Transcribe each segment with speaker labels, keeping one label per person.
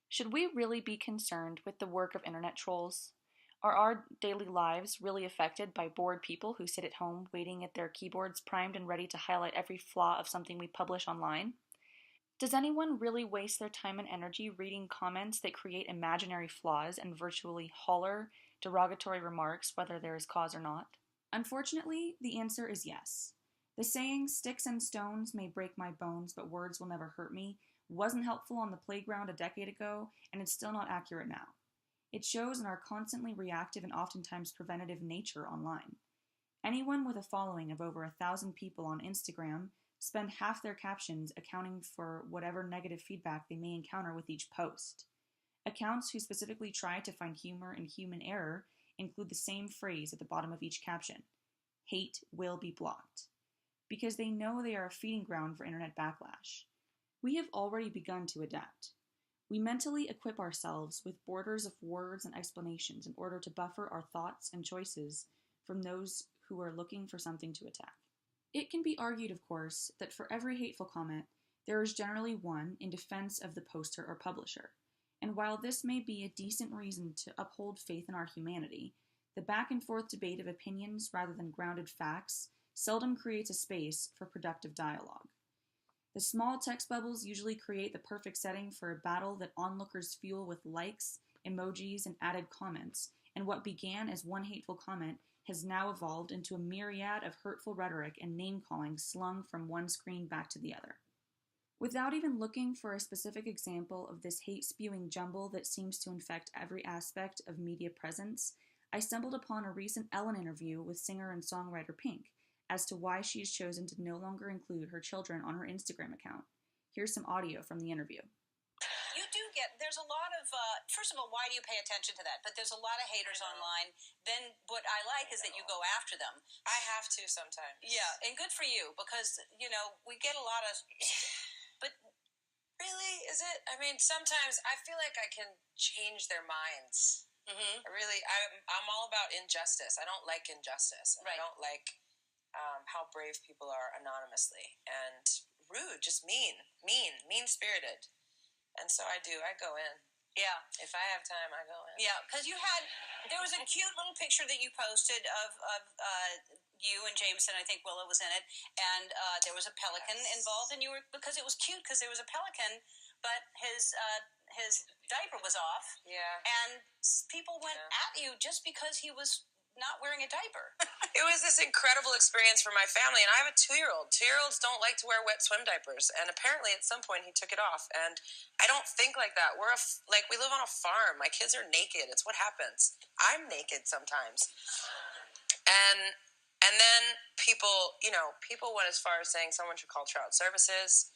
Speaker 1: Should we really be concerned with the work of internet trolls? Are our daily lives really affected by bored people who sit at home waiting at their keyboards primed and ready to highlight every flaw of something we publish online? Does anyone really waste their time and energy reading comments that create imaginary flaws and virtually holler derogatory remarks whether there is cause or not? Unfortunately, the answer is yes. The saying, "sticks and stones may break my bones, but words will never hurt me," wasn't helpful on the playground a decade ago, and it's still not accurate now. It shows in our constantly reactive and oftentimes preventative nature online. Anyone with a following of over 1,000 people on Instagram spend half their captions accounting for whatever negative feedback they may encounter with each post. Accounts who specifically try to find humor in human error include the same phrase at the bottom of each caption: "Hate will be blocked," because they know they are a feeding ground for internet backlash. We have already begun to adapt. We mentally equip ourselves with borders of words and explanations in order to buffer our thoughts and choices from those who are looking for something to attack. It can be argued, of course, that for every hateful comment, there is generally one in defense of the poster or publisher. And while this may be a decent reason to uphold faith in our humanity, the back and forth debate of opinions rather than grounded facts seldom creates a space for productive dialogue. The small text bubbles usually create the perfect setting for a battle that onlookers fuel with likes, emojis, and added comments, and what began as one hateful comment has now evolved into a myriad of hurtful rhetoric and name-calling slung from one screen back to the other. Without even looking for a specific example of this hate-spewing jumble that seems to infect every aspect of media presence, I stumbled upon a recent Ellen interview with singer and songwriter Pink as to why she has chosen to no longer include her children on her Instagram account. Here's some audio from the interview.
Speaker 2: There's a lot of, first of all, why do you pay attention to that? But there's a lot of haters online. Then what I like is that you go after them.
Speaker 3: I have to sometimes.
Speaker 2: Yeah, and good for you because, we get a lot of, but
Speaker 3: really, is it? I mean, sometimes I feel like I can change their minds.
Speaker 2: mm-hmm.
Speaker 3: I'm all about injustice. I don't like injustice.
Speaker 2: Right.
Speaker 3: I don't like how brave people are anonymously and rude, just mean-spirited. And so I go in.
Speaker 2: Yeah.
Speaker 3: If I have time, I go in.
Speaker 2: Yeah, because there was a cute little picture that you posted of you and Jameson. I think Willa was in it, and there was a pelican involved, and because it was cute because there was a pelican, but his diaper was off.
Speaker 3: Yeah.
Speaker 2: And people went at you just because he was not wearing a diaper.
Speaker 3: It was this incredible experience for my family, and I have a 2-year-old. 2-year-olds don't like to wear wet swim diapers, and apparently at some point he took it off, and I don't think like that. We live on a farm. My kids are naked. It's what happens. I'm naked sometimes. And then people went as far as saying someone should call child services.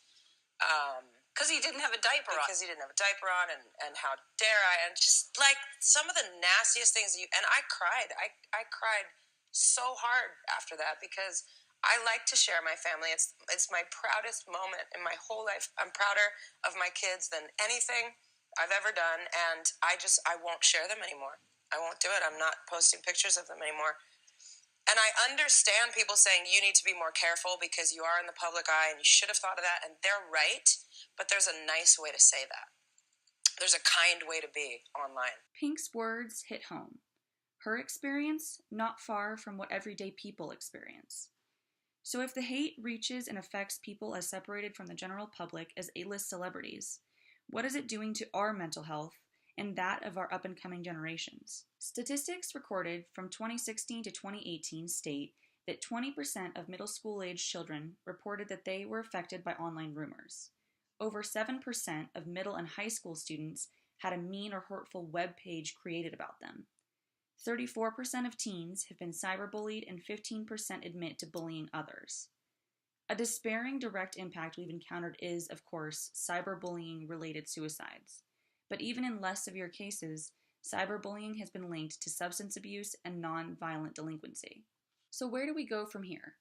Speaker 2: Because he didn't have a diaper on.
Speaker 3: Because he didn't have a diaper on, and how dare I, and just like some of the nastiest things and I cried. I cried so hard after that because I like to share my family. It's my proudest moment in my whole life. I'm prouder of my kids than anything I've ever done, and I won't share them anymore. I won't do it. I'm not posting pictures of them anymore. And I understand people saying you need to be more careful because you are in the public eye and you should have thought of that, and they're right. But there's a nice way to say that. There's a kind way to be online.
Speaker 1: Pink's words hit home. Her experience, not far from what everyday people experience. So if the hate reaches and affects people as separated from the general public as A-list celebrities, what is it doing to our mental health and that of our up-and-coming generations? Statistics recorded from 2016 to 2018 state that 20% of middle school-aged children reported that they were affected by online rumors. Over 7% of middle and high school students had a mean or hurtful web page created about them. 34% of teens have been cyberbullied and 15% admit to bullying others. A despairing direct impact we've encountered is, of course, cyberbullying-related suicides. But even in less severe cases, cyberbullying has been linked to substance abuse and non-violent delinquency. So where do we go from here?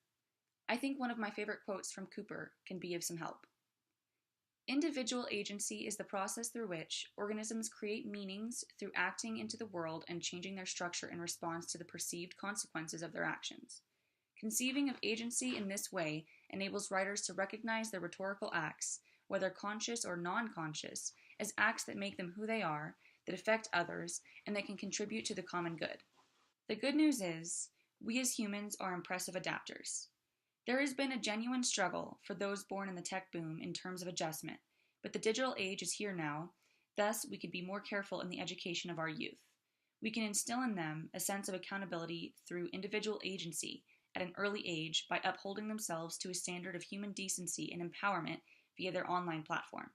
Speaker 1: I think one of my favorite quotes from Cooper can be of some help. Individual agency is the process through which organisms create meanings through acting into the world and changing their structure in response to the perceived consequences of their actions. Conceiving of agency in this way enables writers to recognize their rhetorical acts, whether conscious or non-conscious, as acts that make them who they are, that affect others, and that can contribute to the common good. The good news is, we as humans are impressive adapters. There has been a genuine struggle for those born in the tech boom in terms of adjustment, but the digital age is here now, thus we could be more careful in the education of our youth. We can instill in them a sense of accountability through individual agency at an early age by upholding themselves to a standard of human decency and empowerment via their online platform.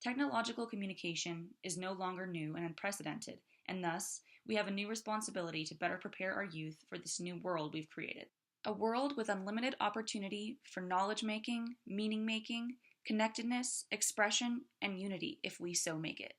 Speaker 1: Technological communication is no longer new and unprecedented, and thus, we have a new responsibility to better prepare our youth for this new world we've created. A world with unlimited opportunity for knowledge making, meaning making, connectedness, expression, and unity if we so make it.